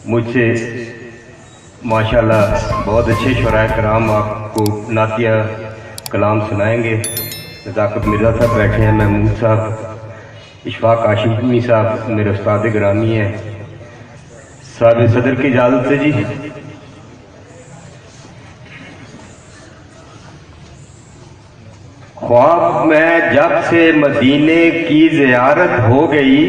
مجھ سے ماشاءاللہ بہت اچھے شعراء کرام آپ کو نعتیہ کلام سنائیں گے۔ نزاکت مرزا صاحب بیٹھے ہیں، محمود صاحب، اشفاق ہاشمی صاحب میرے استاد گرامی ہیں۔ صاحب صدر کی اجازت سے جی خواب میں جب سے مدینے کی زیارت ہو گئی،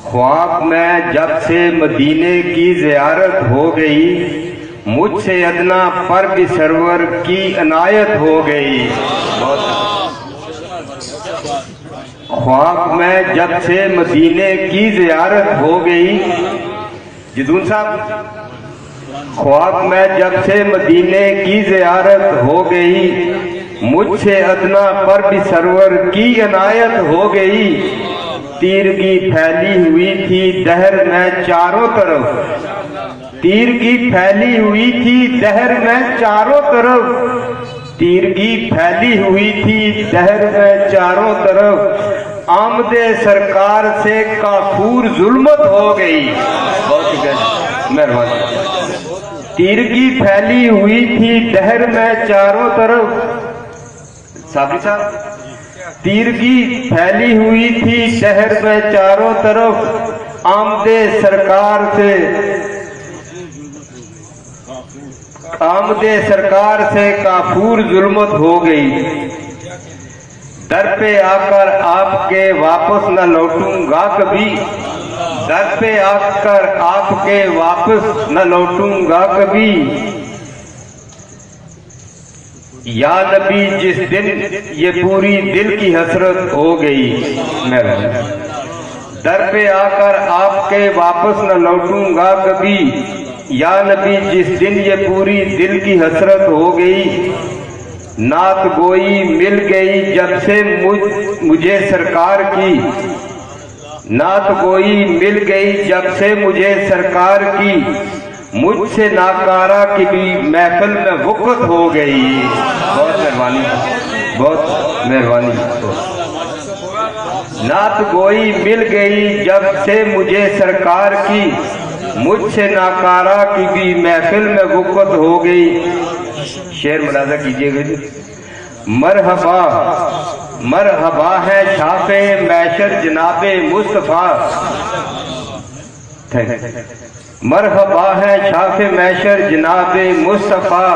خواب میں جب سے مدینے کی زیارت ہو گئی، مجھ سے ادنا پر بھی سرور کی عنایت ہو گئی۔ خواب میں جب سے مدینے کی زیارت ہو گئی، جدون صاحب، خواب میں جب سے مدینے کی زیارت ہو گئی، مجھ سے ادنا پر بھی سرور کی عنایت ہو گئی۔ تیرگی پھیلی ہوئی تھی دہر میں چاروں طرف، تیرگی پھیلی ہوئی تھی دہر میں چاروں طرف، تیرگی پھیلی ہوئی تھی دہر میں چاروں طرف، آمد سرکار سے کافور ظلمت ہو گئی۔ بہت شکریہ، مہربانی۔ تیرگی پھیلی ہوئی تھی دہر میں چاروں طرف، صابری صاحب، تیرگی پھیلی ہوئی تھی شہر میں چاروں طرف، آمد سرکار سے کافور ظلمت ہو گئی۔ در پہ آ کر آپ کے واپس نہ لوٹوں گا کبھی، در پہ آ کر آپ کے واپس نہ لوٹوں گا کبھی، یا نبی جس دن یہ پوری دل کی حسرت ہو گئی۔ در پہ آ کر آپ کے واپس نہ لوٹوں گا کبھی، یا نبی جس دن یہ پوری دل کی حسرت ہو گئی، نعت گوئی مل گئی جب سے مجھے سرکار کی، نعت گوئی مل گئی جب سے مجھے سرکار کی، مجھ سے ناکارہ کی بھی محفل میں وقت ہو گئی۔ بہت مہربانی، بہت مہربانی۔ نعت گوئی مل گئی جب سے مجھے سرکار کی، مجھ سے ناکارہ کی بھی محفل میں وقت ہو گئی۔ شعر ملاحظہ کیجئے گا جی۔ مرحبا مرحبا ہے شاف محشر جناب مصطفیٰ، مرحبا ہے شاف محشر جناب مصطفیٰ،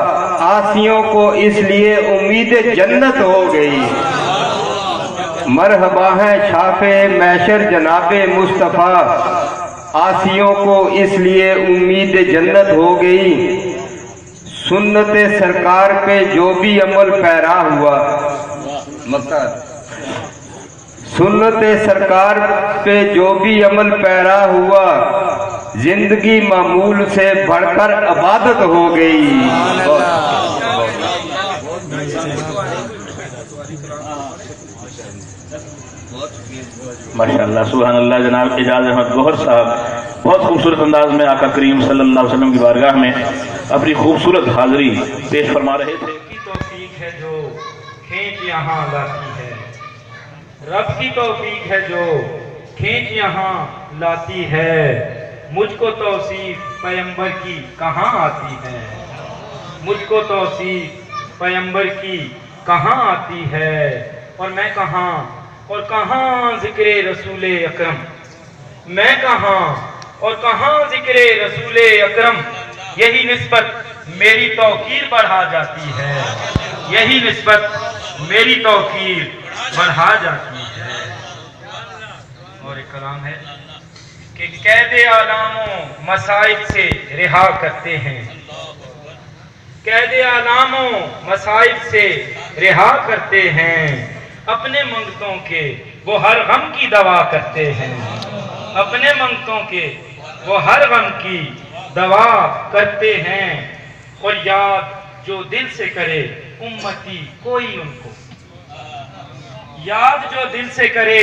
آسیوں کو اس لیے امید جنت ہو گئی۔ مرحبا ہے شاف محشر جناب مصطفیٰ، آسیوں کو اس لیے امید جنت ہو گئی۔ سنت سرکار پہ جو بھی عمل پیرا ہوا، سنت سرکار پہ جو بھی عمل پیرا ہوا، زندگی معمول سے بڑھ کر عبادت ہو گئی۔ ماشاءاللہ، سبحان اللہ۔ جناب اعجاز احمد گوہر صاحب بہت خوبصورت انداز میں آقا کریم صلی اللہ علیہ وسلم کی بارگاہ میں اپنی خوبصورت حاضری پیش فرما رہے تھے۔ کی توفیق ہے جو کھینچ یہاں لاتی ہے، رب کی توفیق ہے جو کھینچ یہاں لاتی ہے، مجھ کو توصیف پیمبر کی کہاں آتی ہے، مجھ کو توصیف پیمبر کی کہاں آتی ہے، اور میں کہاں اور کہاں ذکر رسول اکرم، میں کہاں اور کہاں ذکر رسول اکرم، یہی نسبت میری توقیر بڑھا جاتی ہے، یہی نسبت میری توقیر بڑھا جاتی ہے۔ اور ایک کلام ہے کہ قید اعلام و مصائب سے رہا کرتے ہیں، قید اعلام و مصائب سے رہا کرتے ہیں، اپنے منگتوں کے وہ ہر غم کی دوا کرتے ہیں، اپنے منگتوں کے وہ ہر غم کی دوا کرتے ہیں، اور یاد جو دل سے کرے امتی کوئی ان کو، یاد جو دل سے کرے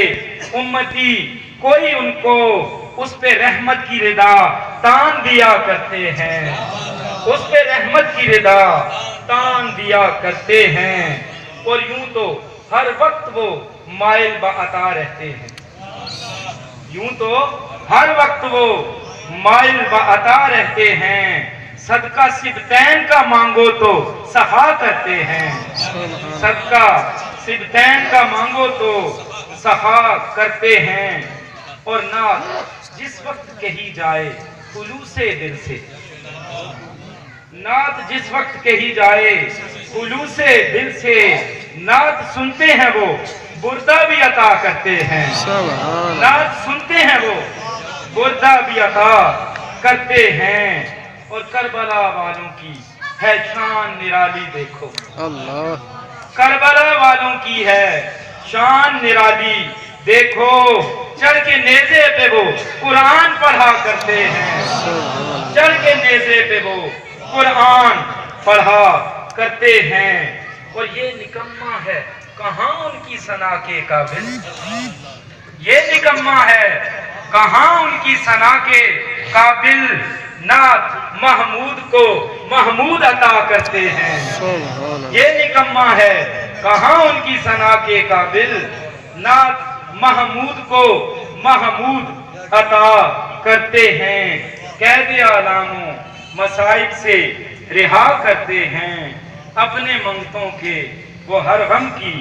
امتی کوئی ان کو، اس پہ رحمت کی ردا تان دیا کرتے ہیں، اس پہ رحمت کی ردا تان دیا کرتے ہیں، اور یوں تو ہر وقت وہ مائل بعطا رہتے ہیں، یوں تو ہر وقت وہ مائل و عطا رہتے ہیں، صدقہ سبتین کا مانگو تو صفا کرتے ہیں، صدقہ سبتین کا مانگو تو صفا کرتے ہیں، اور نعت جس وقت کہی جائے خلوص دل سے، نعت جس وقت کہی جائے خلوص دل سے، نعت سنتے ہیں وہ بردہ بھی عطا کرتے ہیں، نعت سنتے ہیں وہ بردہ بھی عطا کرتے ہیں، اور کربلا والوں کی ہے شان نرالی دیکھو، کربلا والوں کی ہے شان نرالی دیکھو، چڑھ کے نیزے پہ وہ قرآن پڑھا کرتے ہیں، چڑھ کے نیزے پہ وہ قرآن پڑھا کرتے ہیں، اور یہ نکمہ ہے کہاں ان کی ثنا کے قابل، یہ نکمہ ہے کہاں ان کی ثنا کے قابل، نعت محمود کو محمود عطا کرتے ہیں، یہ نکمہ ہے کہاں ان کی ثنا کے قابل، نعت محمود کو محمود عطا کرتے ہیں، قید عالموں مصائب سے رہا کرتے ہیں، اپنے منگتوں کے وہ ہر غم کی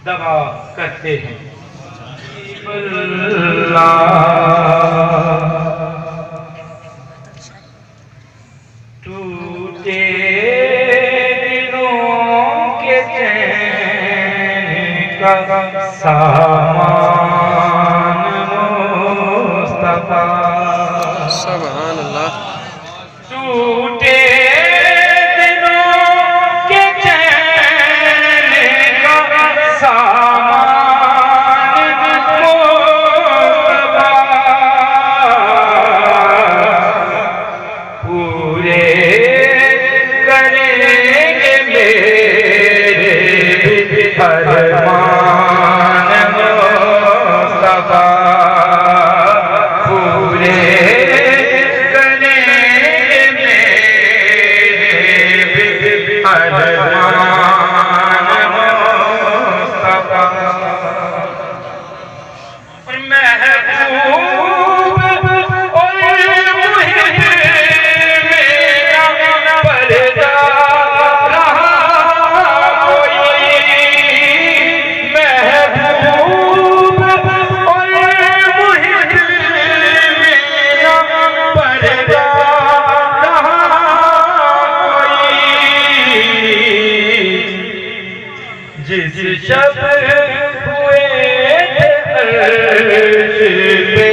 دوا کرتے ہیں۔ ٹوٹے دلوں کے چین کا سامان مصطفیٰ، سبحان اللہ، ٹوٹے دلوں کے چین کا سامان مصطفیٰ، پورے کریں گے میرے فرمان مصطفیٰ، پورے کریں گے میرے فرمان مصطفیٰ، اور محبوب اور محب میرا پردہ رہا کوئی، محبوب اور محب میرا پردہ رہا کوئی، جس شب ہوئے تھے عرش پہ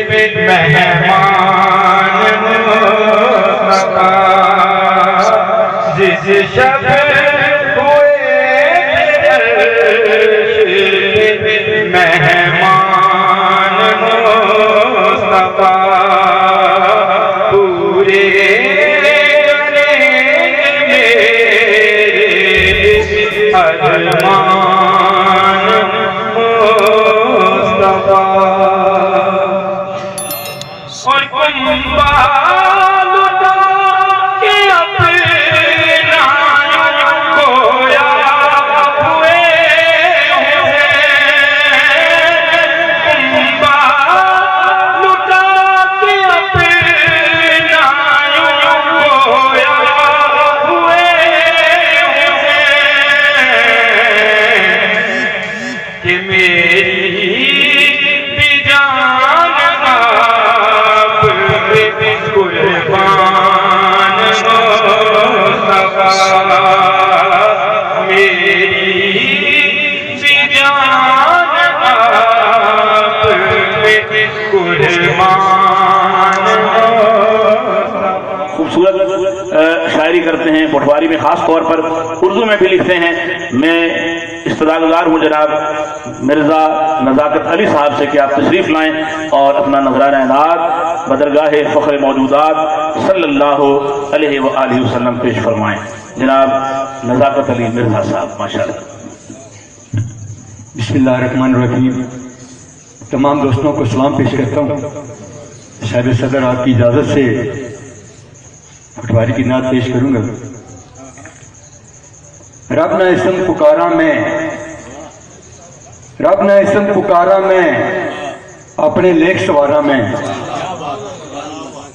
مہمان مصطفیٰ، جس شب ہوئے تھے عرش پہ مہمان مصطفیٰ، پورے کریں گے میرے ارمان مصطفیٰ، اور کنبہ لٹا کے اپنا گویا ہوئے حسین، کنبہ لٹا کے اپنا گویا ہوئے حسین، کہ میری بھی جان آپ پہ قربان مصطفیٰ، میری بھی جان آپ پہ قربان مصطفیٰ۔ خوبصورت شاعری کرتے ہیں، پٹواری میں خاص طور پر اردو میں بھی لکھتے ہیں۔ میں استدعاگزار ہوں جناب مرزا نزاکت علی صاحب سے کہ آپ تشریف لائیں اور اپنا نذرانہ عنایت بدرگاہ فخر موجودات صلی اللہ علیہ وآلہ وسلم پیش فرمائیں۔ جناب نزاکت علی مرزا صاحب، ماشاءاللہ۔ بسم اللہ الرحمن الرحیم۔ تمام دوستوں کو سلام پیش کرتا ہوں۔ صاحب صدر آپ کی اجازت سے پٹواری کی نعت پیش کروں گا۔ رب نہ اسم پکارا میں، رب نہ اسم پکارا میں، اپنے لیک سوارا میں،